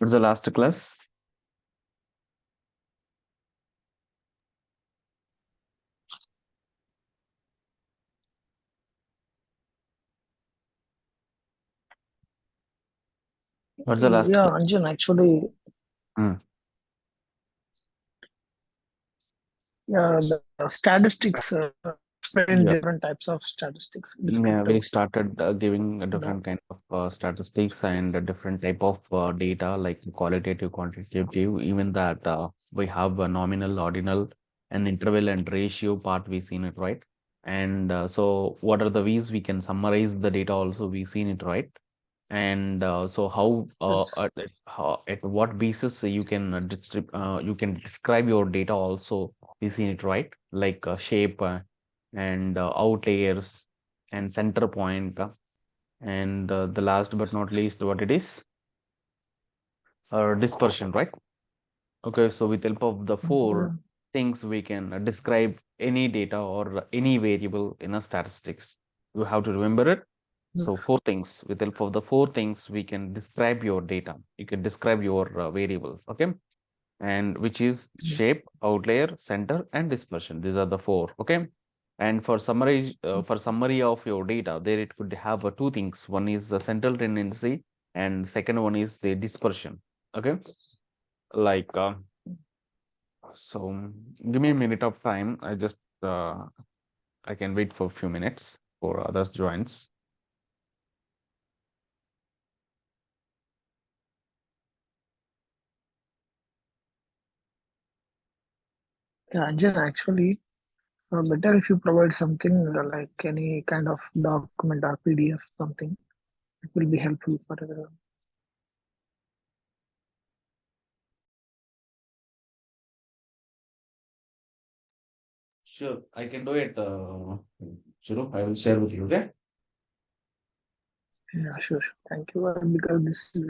What's the last class? What's the last Yeah, class? Anjan, actually, Hmm. yeah, the statistics, explain Yeah. different types of statistics, Yeah, descriptive, we started giving a and all. different kind of statistics and a different type of data like qualitative, quantitative, even that we have a nominal, ordinal, and interval and ratio part we seen it, right? And so what are the ways we can summarize the data also we seen it, right? And so Yes. at what basis you can you can describe your data also we seen it, right? Like shape and outliers and center point and the last but not least what it is dispersion, right? Okay, so with help of the four Yeah. things we can describe any data or any variable in a statistics. You have to remember it. So Yes. four things. With help of the four things, we can describe your data. You can describe your variables. Okay, and which is shape, outlier, center, and dispersion. These are the four. Okay, and for summary of your data, there it could have two things. One is the central tendency, and second one is the dispersion. Okay, like so. Give me a minute of time. I can wait for a few minutes for others joins. Yeah, Anjan, actually, better if you provide something like any kind of document or PDF, something. It will be helpful for everyone. Sure, I can do it. Shuru, I will share with you. Okay. Yeah, sure, sure. Thank you. Because this is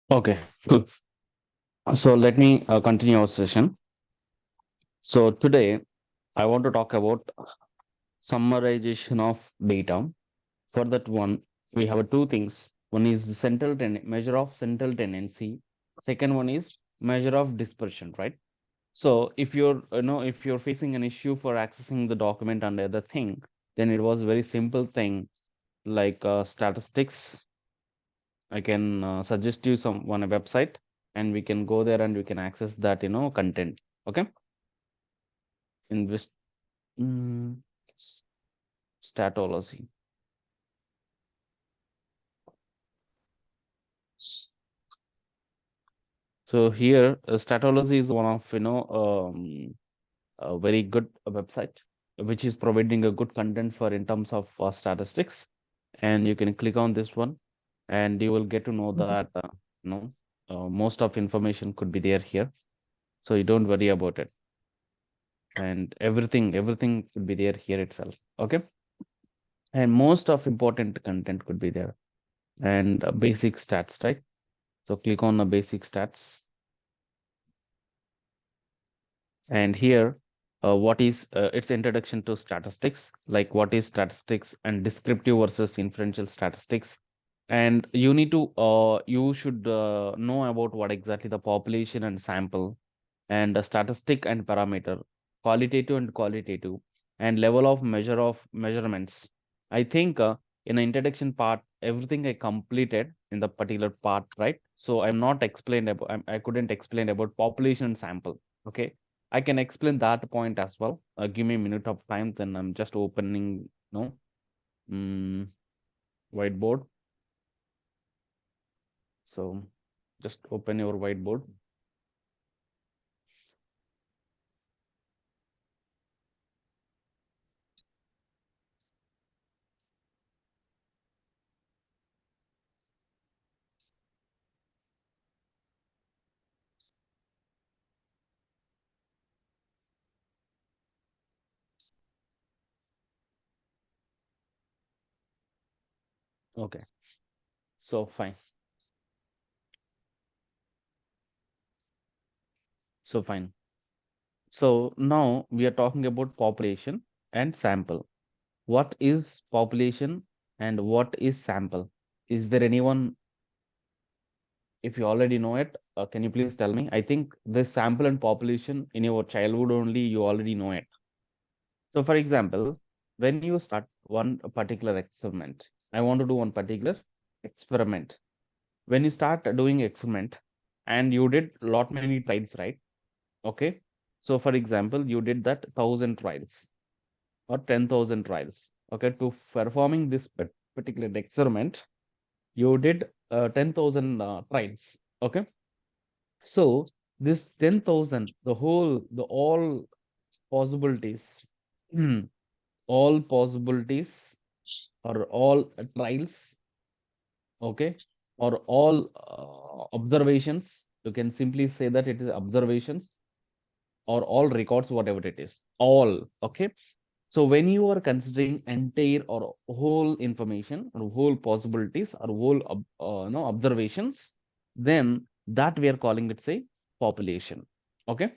Okay, cool. So let me continue our session. So today I want to talk about summarization of data. For that one, we have two things. One is the measure of central tendency. Second one is measure of dispersion, right? So if if you're facing an issue for accessing the document and other thing, then it was very simple thing like statistics. I can suggest you one a website, and we can go there and we can access that content. Okay, invest mm, s- statology. So here, statology is one of a very good website which is providing a good content for in terms of statistics, and you can click on this one, and you will get to know Mhm. that most of information could be there here, so you don't worry about it, and everything could be there here itself. Okay, and most of important content could be there, and basic stats, right? So click on the basic stats. And here, what is its introduction to statistics, like what is statistics and descriptive versus inferential statistics. And you should know about what exactly the population and sample, and a statistic and parameter, qualitative and qualitative, and level of measurements. I think in the introduction part, everything I completed in the particular part, right? So I'm not explained about, I couldn't explain about population and sample. Okay, I can explain that point as well. Give me a minute of time, then I'm just opening, mm, whiteboard. So just open your whiteboard. Okay, so fine. So fine. So now we are talking about population and sample. What is population and what is sample? Is there anyone, if you already know it, can you please tell me? I think this sample and population in your childhood only, you already know it. So for example, when you start one particular experiment, I want to do one particular experiment. When you start doing experiment and you did lot many trials, right? Okay. So for example, you did that 1,000 trials or 10,000 trials. Okay. To performing this particular experiment, you did 10,000 trials. Okay. So this 10,000, all possibilities, all possibilities or all trials, okay, or all observations. You can simply say that it is observations or all records, whatever it is, all. Okay. So when you are considering entire or whole information or whole possibilities or whole no observations, then that we are calling it say population. Okay.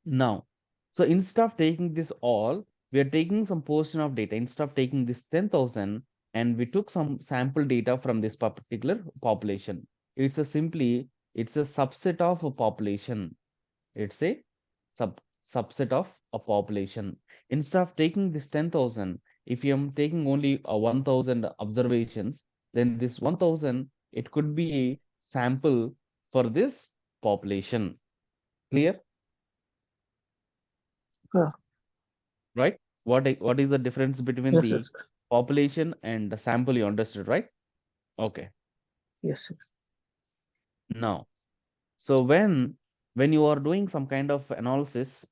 Now, so instead of taking this all, we are taking some portion of data. Instead of taking this 10,000, and we took some sample data from this particular population. It's a subset of a population. It's a subset of a population. Instead of taking this 10,000, if you am taking only 1,000 observations, then this 1,000, it could be a sample for this population. Clear? Yeah. Right? What is the difference between Yes, the yes, population and the sample? You understood, right? Okay. yes, yes. Now, so when you are doing some kind of analysis,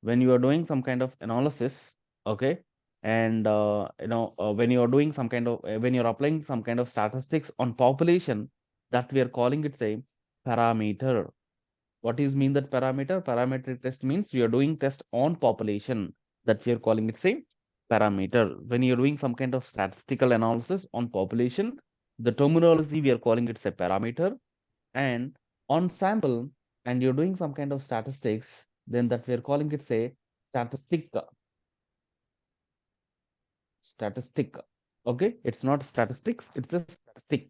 when you are doing some kind of analysis, okay, and when you are doing some kind of when you're applying some kind of statistics on population, that we are calling it say parameter. What is mean that parameter? Parametric test means we are doing test on population, that we are calling it say parameter. When you're doing some kind of statistical analysis on population, the terminology we are calling it say parameter. And on sample, and you're doing some kind of statistics, then that we're calling it say statistic. Statistic. Okay, it's not statistics, it's a statistic.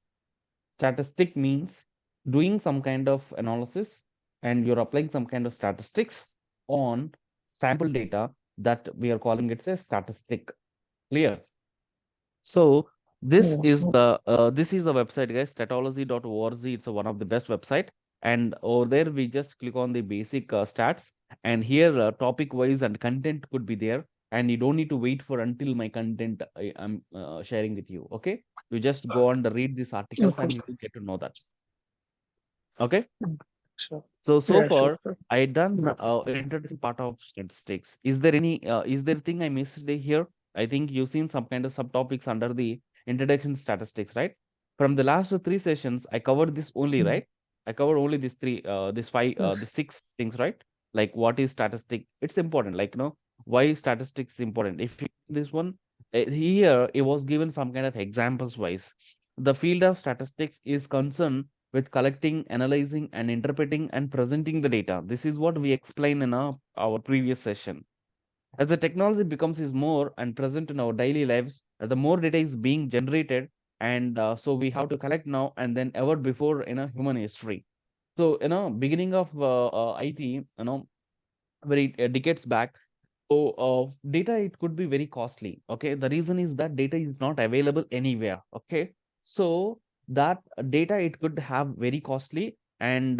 Statistic means doing some kind of analysis and you're applying some kind of statistics on sample data, that we are calling it a statistic. Clear? So Yeah. this is the website, guys, statology.org. It's one of the best website. And over there, we just click on the basic stats, and here topic wise and content could be there. And you don't need to wait for until my content I'm sharing with you. Okay, you just go on to read these articles Okay. and you will get to know that. Okay. Sure. So Yeah, sure, far, sure. I done introduction part of statistics. Is there any is there thing I missed here? I think you've seen some kind of subtopics under the introduction statistics, right? From the last three sessions, I covered this only, Mm. right? I covered only these three, this five, the Yes. six things, right? Like what is statistic? It's important. Like, why is statistics important? If you, this one here, it was given some kind of examples wise. The field of statistics is concerned with collecting, analyzing, and interpreting and presenting the data. This is what we explained in our previous session. As the technology becomes is more and present in our daily lives, the more data is being generated, and so we have to collect now and then ever before in a human history. So, beginning of IT, very decades back. So, data, it could be very costly. Okay, the reason is that data is not available anywhere. Okay, so that data, it could have very costly, and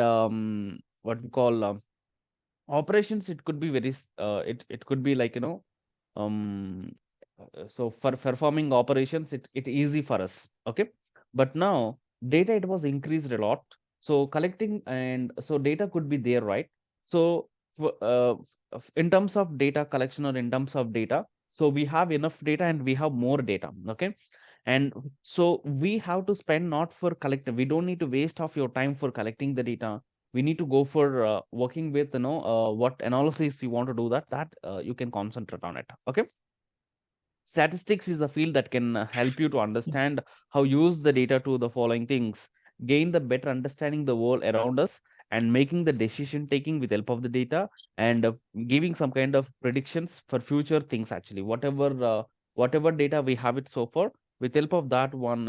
what we call operations. It could be it could be like um so for performing operations, it easy for us. Okay, but now data, it was increased a lot. So collecting, and so data could be there, right? So in terms of data collection, or in terms of data, so we have enough data and we have more data. Okay, and so we have to spend not for collecting. We don't need to waste off your time for collecting the data. We need to go for working with what analysis you want to do, that you can concentrate on it. Okay, statistics is the field that can help you to understand how use the data to the following things: gain the better understanding the world around us, and making the decision taking with help of the data, and giving some kind of predictions for future things. Actually, whatever data we have it so far, with help of that one,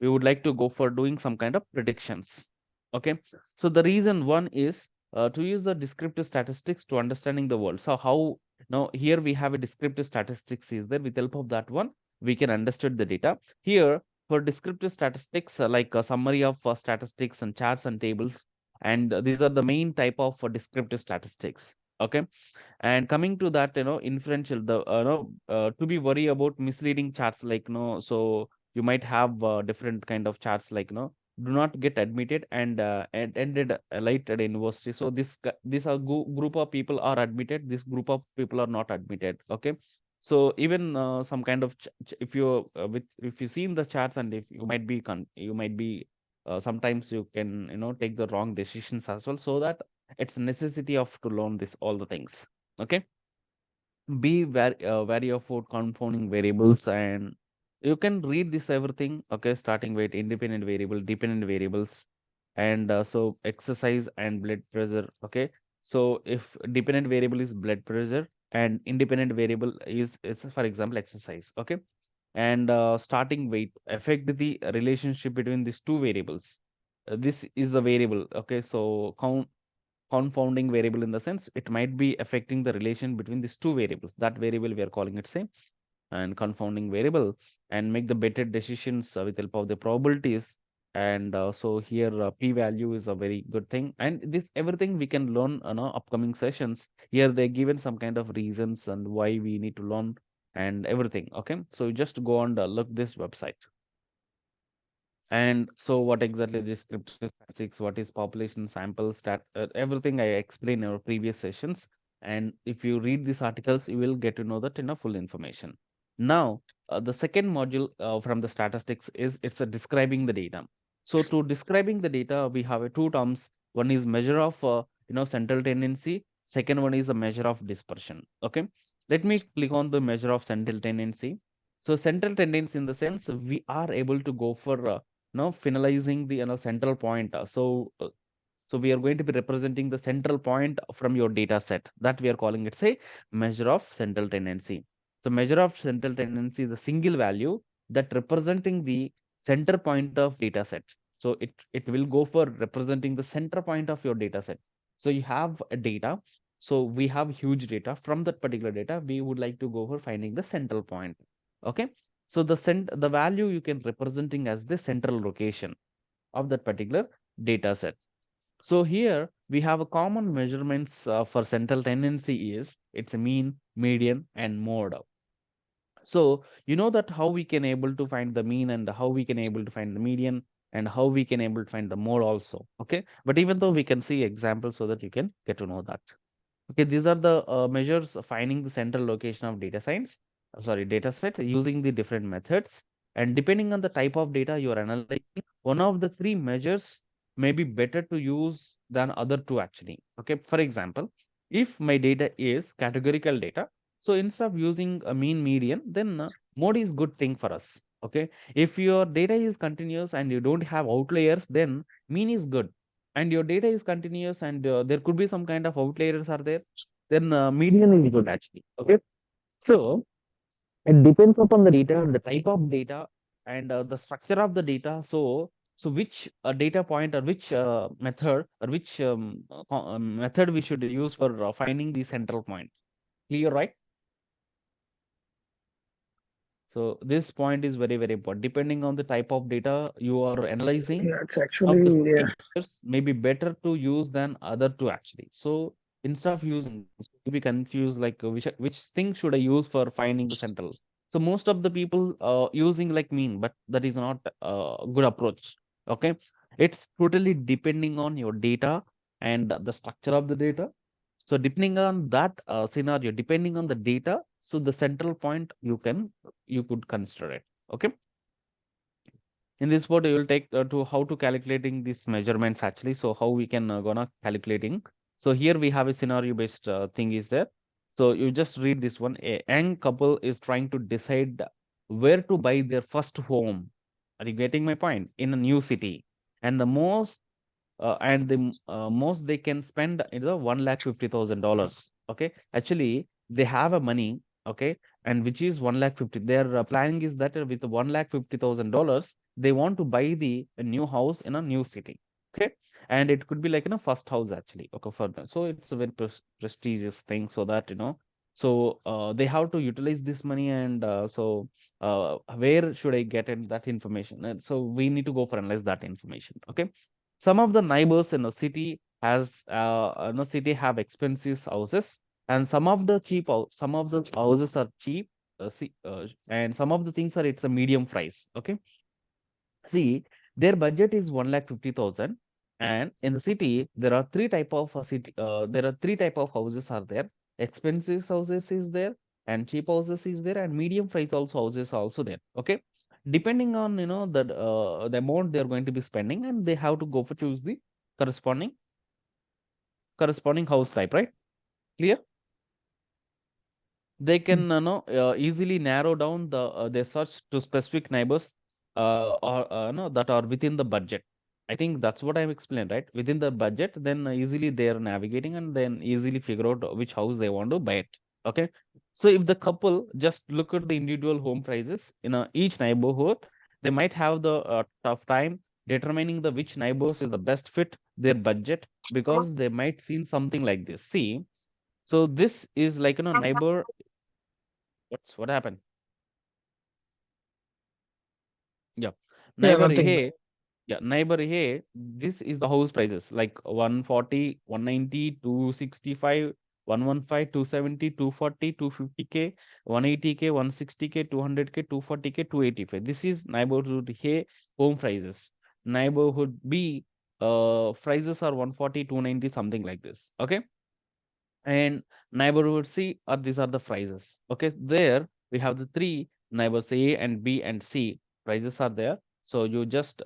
we would like to go for doing some kind of predictions. Okay, so the reason one is to use the descriptive statistics to understanding the world. So how, now here we have a descriptive statistics is there. With help of that one, we can understand the data. Here for descriptive statistics, like a summary of statistics and charts and tables, and these are the main type of descriptive statistics. Okay, and coming to that, inferential, the to be worry about misleading charts, like so you might have different kind of charts, like do not get admitted and ended late at university. So this are group of people are admitted, this group of people are not admitted. Okay, so even some kind of if you with if you see in the charts, and if you might be you might be sometimes you can take the wrong decisions as well. So that it's a necessity of to learn this all the things. Okay, be vary of for confounding variables, and you can read this everything. Okay, starting with independent variable, dependent variables, and so exercise and blood pressure. Okay, so if dependent variable is blood pressure and independent variable is, it's for example exercise. Okay, and starting weight affect the relationship between these two variables. This is the variable. Okay, so confounding variable, in the sense it might be affecting the relation between these two variables. That variable we are calling it same, and confounding variable, and make the better decisions with help of the probabilities. And so here p value is a very good thing, and this everything we can learn in our upcoming sessions. Here they given some kind of reasons and why we need to learn and everything. Okay, so just go and look this website. And so what exactly this descriptive statistics, what is population sample stat, everything I explained in our previous sessions. And if you read these articles, you will get to know that full information. Now, the second module from the statistics is it's a describing the data. So to describing the data, we have two terms. One is measure of central tendency. Second one is a measure of dispersion. Okay, let me click on the measure of central tendency. So central tendency, in the sense we are able to go for finalizing the central point. So we are going to be representing the central point from your data set, that we are calling it say measure of central tendency. So measure of central tendency is a single value that representing the center point of data set. So it will go for representing the center point of your data set. So you have a data. So we have huge data. From that particular data, we would like to go for finding the central point. Okay. So the value you can representing as the central location of that particular data set. So here we have a common measurements for central tendency is its mean, median, and mode. So you know that how we can able to find the mean and how we can able to find the median and how we can able to find the mode also. Okay, but even though we can see examples so that you can get to know that. Okay, these are the measures of finding the central location of data science, sorry, data set using the different methods. And depending on the type of data you are analyzing, one of the three measures may be better to use than other two actually. Okay, for example, if my data is categorical data, so instead of using a mean median, then mode is good thing for us. Okay, if your data is continuous and you don't have outliers, then mean is good, and your data is continuous and there could be some kind of outliers are there, then median is good actually. Okay, so it depends upon the data, the type of data, and the structure of the data. So which data point or which method or which method we should use for finding the central point. Clear, right? So this point is very, very important. Depending on the type of data you are analyzing, Yeah, it's of the actually, yeah, three measures may be better to use than other two actually. So instead of using, you be confused like which thing should I use for finding the central. So most of the people using like mean, but that is not a good approach. Okay, it's totally depending on your data and the structure of the data. So depending on that scenario, depending on the data, so the central point you could consider it. Okay. In this part, you will take to how to calculating these measurements actually. So how we can gonna calculating. So here we have a scenario based thing is there. So you just read this one. A young couple is trying to decide where to buy their first home. Are you getting my point? In a new city, and the most they can spend is a $150,000. Okay, actually they have a money. Okay, and which is 150. Their planning is that with $150,000 they want to buy the a new house in a new city. Okay, and it could be like first house actually. Okay, for them. So it's a very prestigious thing. So that so they have to utilize this money, and where should I get in that information? And so we need to go for analyze that information. Okay, some of the neighbors in a city city have expensive houses, and some of the houses are cheap, and some of the things are it's a medium price. Okay, see, their budget is 150,000, and in the city there are three type of there are three type of houses are there. Expensive houses is there, and cheap houses is there, and medium price also houses are also there. Okay, depending on the amount they are going to be spending, and they have to go for choose the corresponding house type, right? Clear? They mm, can easily narrow down their search to specific neighbors or no, that are within the budget. I think that's what I've explained, right? Within the budget, then easily they are navigating and then easily figure out which house they want to buy it. Okay, so if the couple just look at the individual home prices in each neighborhood, they might have the tough time determining the which neighbors is the best fit their budget, because they might see something like this. See, so this is like neighbor. What happened? Yeah. yeah, Neighbor nothing. A, yeah, neighbor A, this is the house prices like 140, 190, 265, 115, 270, 240, 250K, 180K, 160K, 200K, 240K, 285. This is neighborhood A home prices. Neighborhood B prices are 140, 290, something like this. Okay. And neighborhood C are these are the prices. Okay, there we have the three neighbors A and B and C prices are there. So you just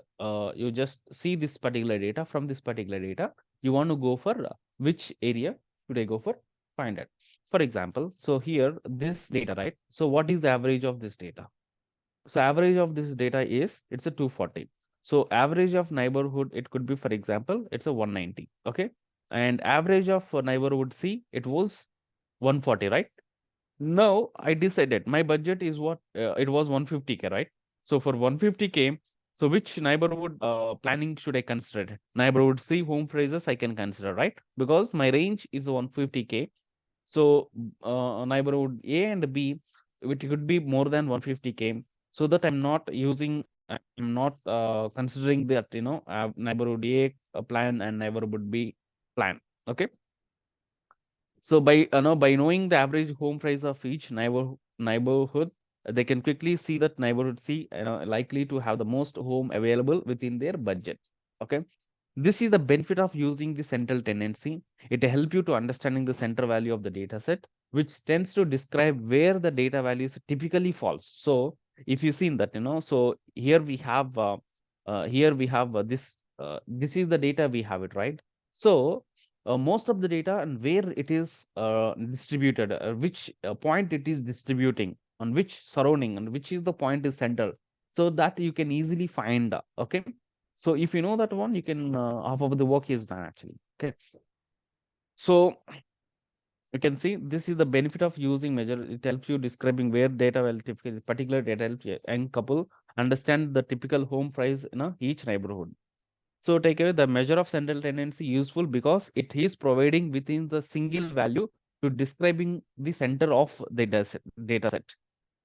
see this particular data. From this particular data, you want to go for which area should I go for? Find it. For example, so here this data, right? So what is the average of this data? So average of this data is it's a 240. So average of neighborhood, it could be, for example, it's a 190. Okay. And average of neighborhood C, it was 140, right? Now I decided my budget is what it was 150K, right? So for 150K, so which neighborhood planning should I consider? Neighborhood C home phrases I can consider, right? Because my range is 150K. So neighborhood A and B, it could be more than 150K. So that I'm not considering that, neighborhood A plan and neighborhood B plan. Okay. So by knowing the average home price of each neighborhood, they can quickly see that neighborhood C, likely to have the most home available within their budget. Okay. This is the benefit of using the central tendency. It helps you to understanding the center value of the data set, which tends to describe where the data values typically falls. So if you seen that, so here we have this is the data we have it, right? So most of the data and where it is distributed, which point it is distributing, on which surrounding, and which is the point is central, so that you can easily find. Okay. So if you know that one, you can half of the work is done actually. Okay. So you can see this is the benefit of using measure. It helps you describing where data will typically particular data helps young couple understand the typical home price in each neighborhood. So take away the measure of central tendency useful because it is providing within the single value to describing the center of the data set.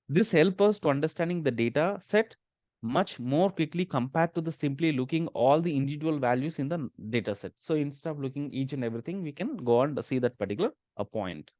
This helps us to understanding the data set much more quickly compared to the simply looking all the individual values in the data set. So instead of looking each and everything, we can go and see that particular point.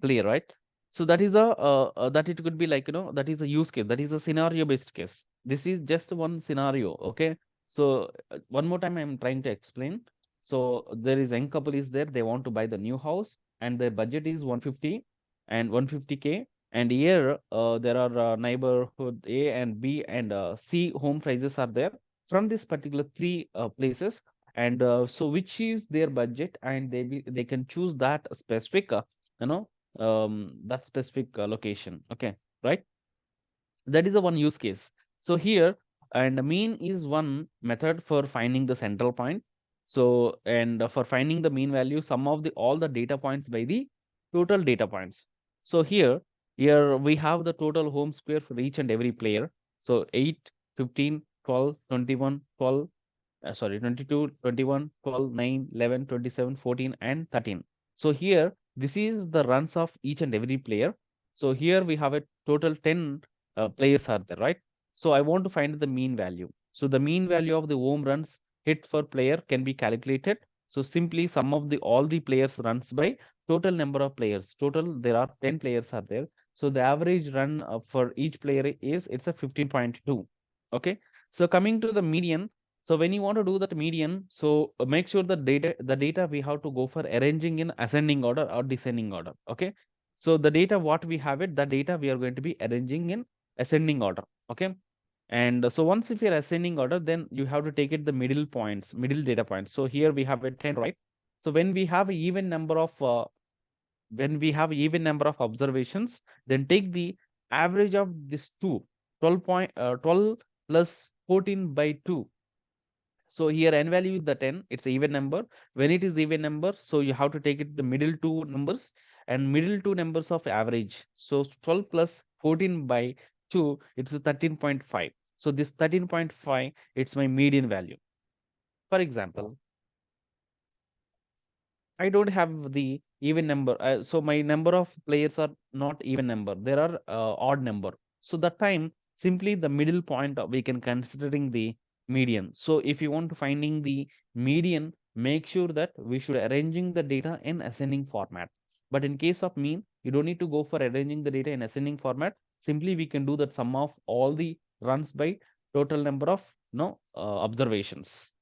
Clear, right? So that is a that it could be like, that is a use case, that is a scenario based case. This is just one scenario. Okay. So one more time I'm trying to explain. So there is young couple is there, they want to buy the new house and their budget is 150 and 150K, and here there are neighborhood A and B and C home prices are there from this particular three places, and so which is their budget, and they can choose that specific you know that specific location. Okay. Right. That is the one use case. So here, and mean is one method for finding the central point. So and for finding the mean value, sum of the all the data points by the total data points. So here we have the total home square for each and every player. So 8, 15, 12, 21, 12, sorry, 22, 21, 12, 9, 11, 27, 14, and 13. So here, this is the runs of each and every player. So here we have a total 10 players are there, right? So I want to find the mean value. So the mean value of the home runs hit for player can be calculated. So simply sum of the all the players runs by total number of players. Total there are 10 players are there. So the average run for each player is it's a 15.2. Okay. So coming to the median, so when you want to do that median, so make sure the data we have to go for arranging in ascending order or descending order. Okay. So the data what we have it, the data we are going to be arranging in ascending order. Okay. And so once if you're ascending order, then you have to take it the middle points, middle data points. So here we have a 10, right? So when we have a even number of observations, then take the average of this two, 12 plus 14 by 2. So here n value is the 10, it's a even number. When it is even number, so you have to take it the middle two numbers and middle two numbers of average. So 12 plus 14 by 2, it's a 13.5. So this 13.5, it's my median value. For example, I don't have the even number. So my number of players are not even number. There are odd number. So that time simply the middle point we can considering the median. So if you want to finding the median, make sure that we should arranging the data in ascending format. But in case of mean, you don't need to go for arranging the data in ascending format. Simply we can do that sum of all the runs by total number of observations.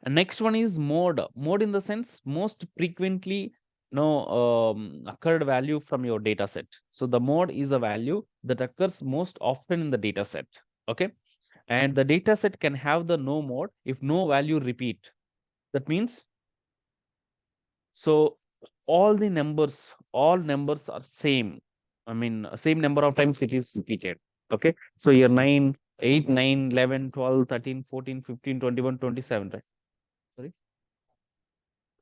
And next one is mode. Mode in the sense most frequently occurred value from your data set. So the mode is a value that occurs most often in the data set. Okay. And the data set can have the no mode if no value repeat. That means, so all numbers are same. I mean, same number of times it is repeated. Okay. So here 9, 8, 9, 11, 12, 13, 14, 15, 21, 27, right? Sorry.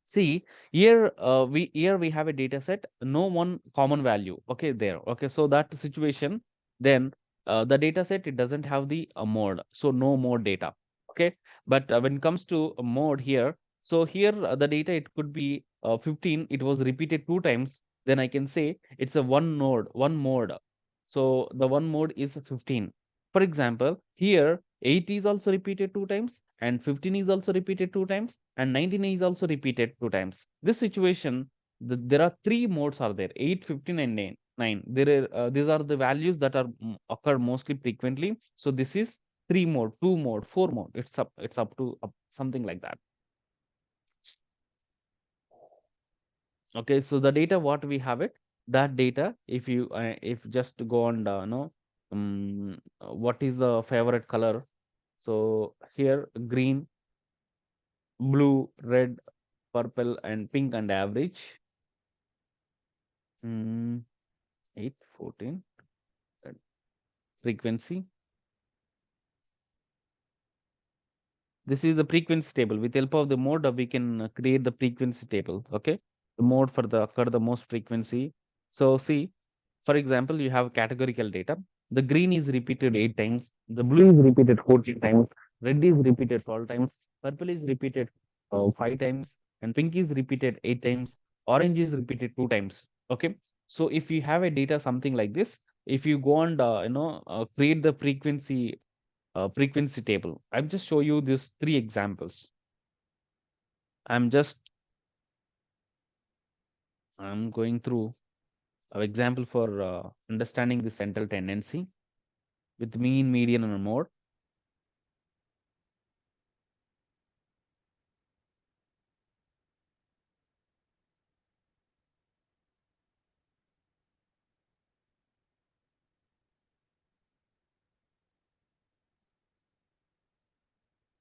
See, here we have a data set, no one common value. Okay, there. Okay, so that situation, then the data set, it doesn't have the mode, so no mode data. Okay, but when it comes to a mode here, so here the data, it could be 15, it was repeated 2 times, then I can say it's a one mode. So the one mode is 15. For example, here 8 is also repeated 2 times, and 15 is also repeated 2 times, and 19 is also repeated 2 times. This situation, there are three modes are there: 8, 15, and 9. There are these are the values that are occur mostly frequently. So this is 3 mode, 2 mode, 4 mode. It's up to something like that. Okay, so the data what we have it, that data, if you if just go on no what is the favorite color? So here green, blue, red, purple, and pink, and average. 8, 14, frequency. This is the frequency table. With help of the mode, we can create the frequency table. Okay, the mode for the occur the most frequency. So see, for example, you have categorical data. The green is repeated 8 times. The blue is repeated 14 times. Red is repeated 12 times. Purple is repeated 5 times, and pink is repeated 8 times. Orange is repeated 2 times. Okay, so if you have a data something like this, if you go and create the frequency table. I'll just show you these 3 examples. I'm going through an example for understanding the central tendency with mean, median, and mode.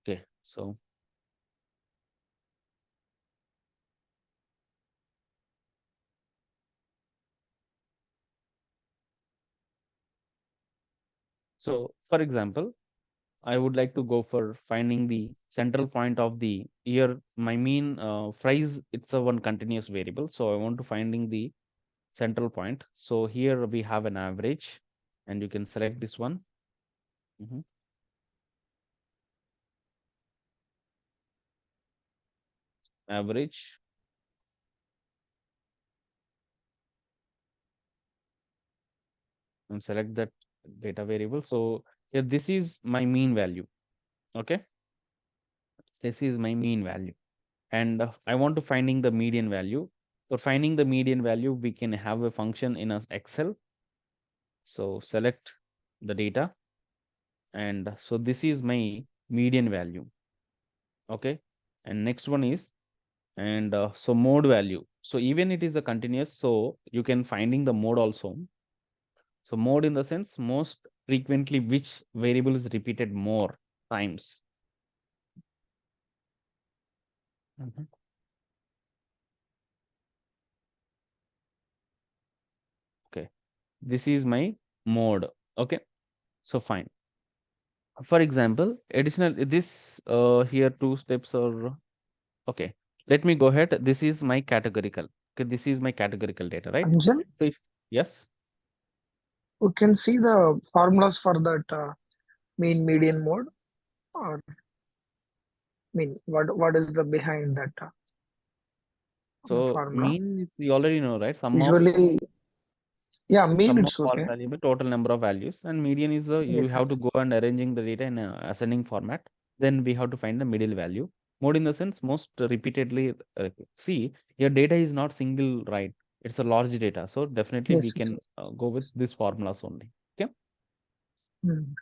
Okay, so for example, I would like to go for finding the central point of the year. My mean price, it's a one continuous variable. So I want to finding the central point. So here we have an average, and you can select this one. Average. And select that data variable. So here, this is my mean value. Okay, this is my mean value, and I want to finding the median value. For finding the median value, we can have a function in a Excel. So select the data, and so this is my median value. Okay, and next one is, and so mode value. So even it is a continuous, so you can finding the mode also. So mode in the sense most frequently which variable is repeated more times. Okay, this is my mode. Okay, so fine. For example, additional this here 2 steps are okay. Let me go ahead. This is my categorical. Okay, this is my categorical data, right? Anjan, So if yes, we can see the formulas for that mean median mode, or mean what is the behind that so formula? mean is you already know, right? Usually, yeah, mean Sum of it's all okay. variable, total number of values, and median is the you Yes, have to yes, go and arranging the data in a ascending format. Then we have to find the middle value. Mode in the sense most repeatedly see your data is not single, right? It's a large data, so definitely we yes, yes. can go with this formulas only. Okay, Hmm.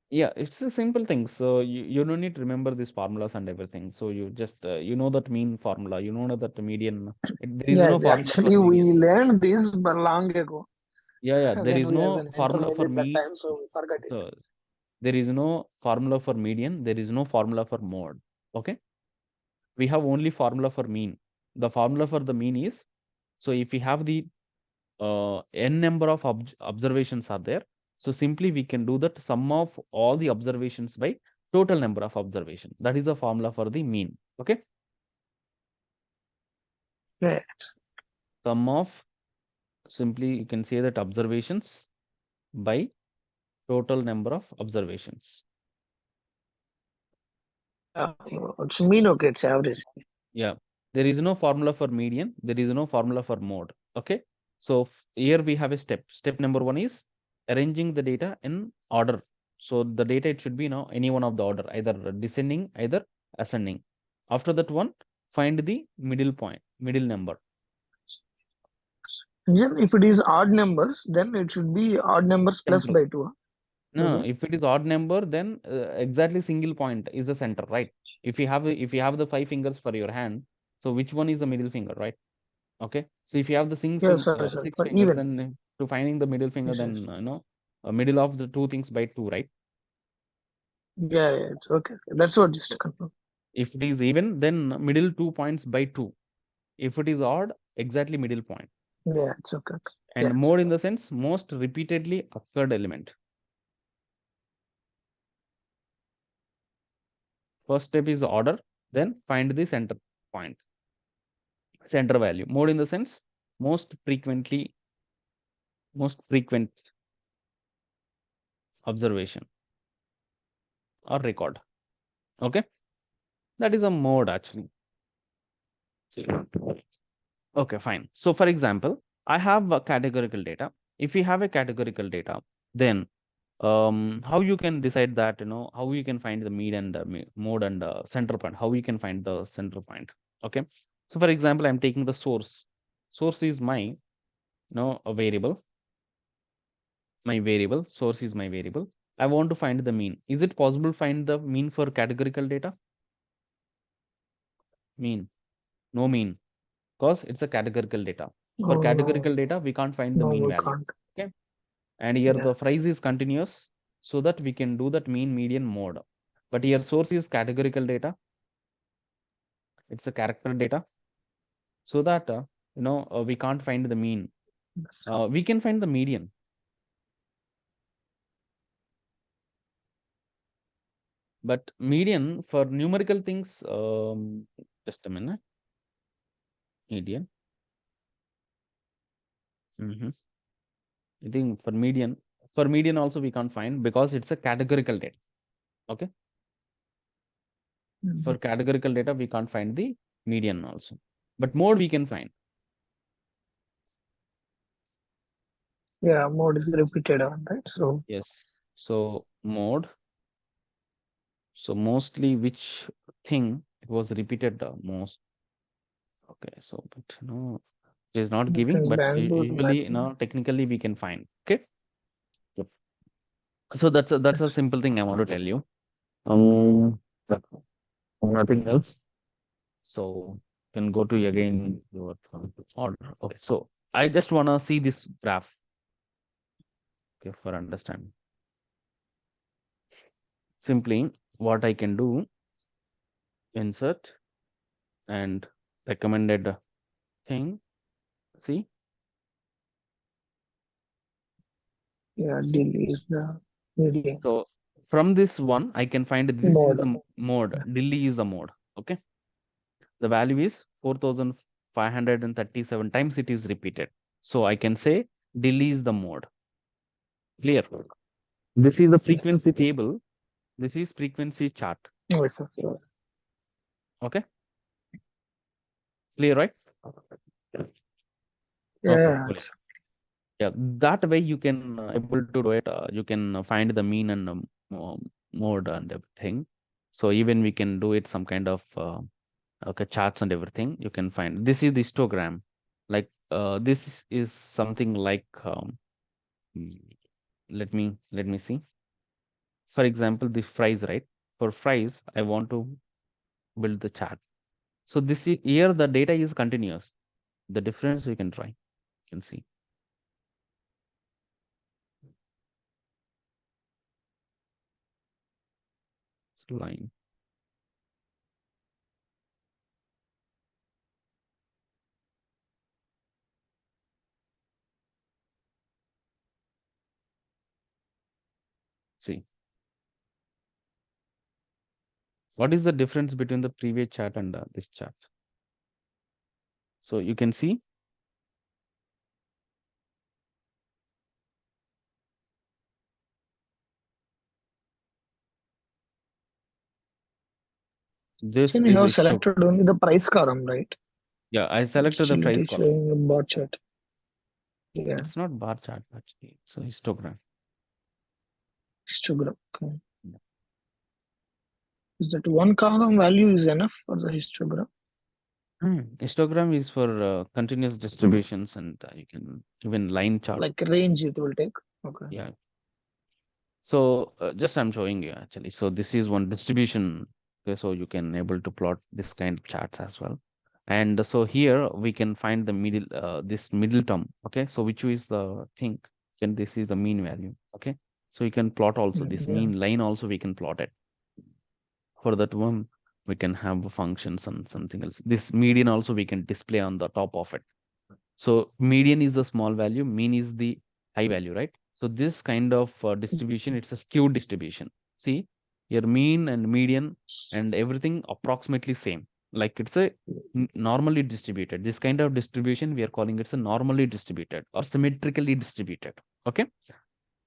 yeah, it's a simple thing. So you don't need to remember these formulas and everything. So you just you know that mean formula, you know that the median. There is Yeah, no formula for actually, we median. learned this but long ago Yeah, there when is we as no an formula for intermediate that me. time, so we forgot it. So there is no formula for median. There is no formula for mode. Okay. We have only formula for mean. The formula for the mean is, so if we have the n number of observations are there. So simply we can do that sum of all the observations by total number of observation. That is the formula for the mean. Okay. Yeah. Sum of, simply you can say that observations by total number of observations. It's mean, okay, it's average. Yeah. There is no formula for median. There is no formula for mode. Okay. So here we have a step. Step number 1 is arranging the data in order. So the data, it should be now any one of the order, either descending, either ascending. After that one, find the middle point, middle number. Then if it is odd numbers, then it should be odd numbers plus Simple. by 2. Huh? No, Okay. if it is odd number, then exactly single point is the center, right? If you have the 5 fingers for your hand, so which one is the middle finger, right? Okay. So if you have the Yeah, sorry, six for fingers, even. then to finding the middle finger, Yes, then yes. middle of the two things by 2, right? Yeah, yeah, it's okay. That's what just to confirm. If it is even, then middle 2 points by 2. If it is odd, exactly middle point. Yeah, it's okay. And Yeah. mode in the sense most repeatedly occurred element. First step is order, then find the center point, center value. Mode in the sense most frequent observation or record. Okay. That is a mode actually. Okay, fine. So for example, I have a categorical data. If you have a categorical data, then how you can decide that, how you can find the mean and mode and center point, how you can find the center point. Okay. So for example, I'm taking the source. Source is my, a variable. My variable, source is my variable. I want to find the mean. Is it possible to find the mean for categorical data? Mean. No mean. Because it's a categorical data. For Oh, no, categorical data, we can't find the no, mean we value. can't. Okay. And here Yeah. the phrase is continuous so that we can do that mean, median, mode. But here source is categorical data. It's a character data. So that, we can't find the mean. We can find the median. But median for numerical things, just a minute. Median. I think for median also we can't find because it's a categorical data. Okay. For categorical data, we can't find the median also. But mode we can find. Yeah, mode is repeated one, right? So Yes. So mode. So mostly which thing it was repeated most. Okay. So but it is not giving, between but Bangalore and usually Bangalore. technically we can find. Okay. Yep. So that's a simple thing I want to tell you. But nothing else. So can go to again your order. Okay. So I just wanna see this graph. Okay, for understanding. Simply what I can do, insert and recommended thing. See, Yeah, see. Delhi is the median So from this one, I can find this is mode. the mode. Delhi is the mode. Okay. The value is 4,537 times it is repeated. So I can say Delhi is the mode. Clear. This is the frequency table. This is frequency chart. Oh, it's okay. Okay. Clear, right? Yeah, Perfect. Yeah, that way you can able to do it. You can find the mean and mode and everything. So even we can do it some kind of okay, charts and everything. You can find this is the histogram. Like this is something like mm, let me see. For example, the fries, right? For fries, I want to build the chart. So this is, here the data is continuous. The difference you can try. You can see. It's line. See, what is the difference between the previous chart and this chart? So you can see this Then you is have histogram. selected only the price column, right? Yeah, I But selected the still it price is column. showing a bar chart. Yeah, It's not bar chart actually. It's a histogram. histogram. Okay. Yeah. Is that one column value is enough for the histogram? Histogram is for continuous distributions, and you can even line chart. Like range it will take. Okay. Yeah. So just I'm showing you actually. So this is one distribution. Okay, so you can able to plot this kind of charts as well. And so here we can find the middle, this middle term. Okay, so which is the thing? And this is the mean value. Okay, so you can plot also this Yeah. mean line. Also we can plot it. For that one, we can have functions and something else. This median also we can display on the top of it. So median is the small value, mean is the high value, right? So this kind of distribution, it's a skewed distribution. See, your mean and median and everything approximately same. Like it's a normally distributed. This kind of distribution, we are calling it a normally distributed or symmetrically distributed. Okay.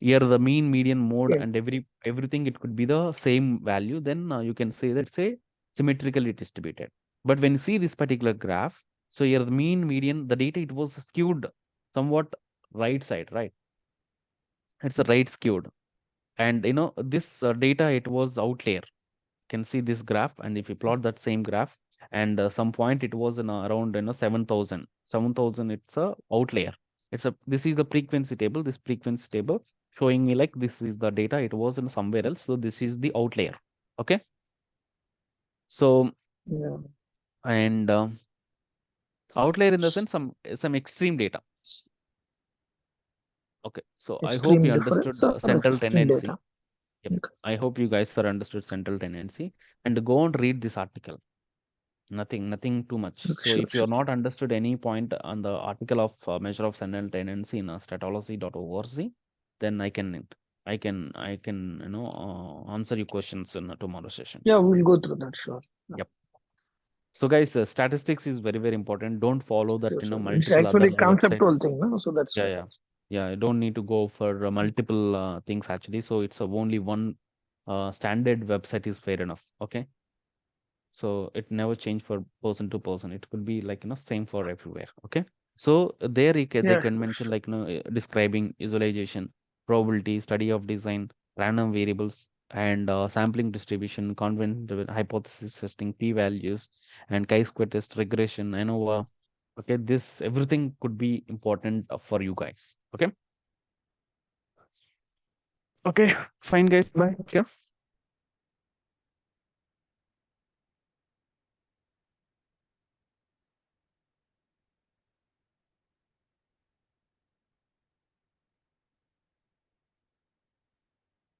Here the mean, median, mode, Okay. and everything, it could be the same value. Then you can say that say symmetrically distributed. But when you see this particular graph, so here the mean, median, the data, it was skewed somewhat right side, right? It's a right skewed. And this data, it was outlier. Can see this graph, and if you plot that same graph, and some point it was in around 7,000. 7,000, it's a outlier. This is the frequency table. This frequency table showing me like this is the data. It was in somewhere else. So this is the outlier. Okay. So Yeah. and outlier in the sense some extreme data. Okay. So I hope you Extreme understood difference or central extreme tendency. data. Yep. Okay. I hope you guys are understood central tendency, and go and read this article. Nothing too much. Okay, So sure, if you sure. are not understood any point on the article of measure of central tendency in statology.org, then I can answer your questions in a tomorrow session. Yeah, we'll go through that, sure. Yeah, Yep. So guys, statistics is very very important. Don't follow that sure, sure. It's multiple other actually websites. conceptual thing, no? So that's Yeah, why. yeah, yeah. You don't need to go for multiple things actually. So it's only one standard website is fair enough. Okay. So it never change for person to person. It could be like same for everywhere. Okay. So there they Yeah, can sure, mention sure. like describing visualization, probability, study of design, random variables, and sampling distribution, convent hypothesis testing, p values, and chi-square test, regression, ANOVA. Okay, this everything could be important for you guys. Okay. Okay, fine guys. Bye. Yeah.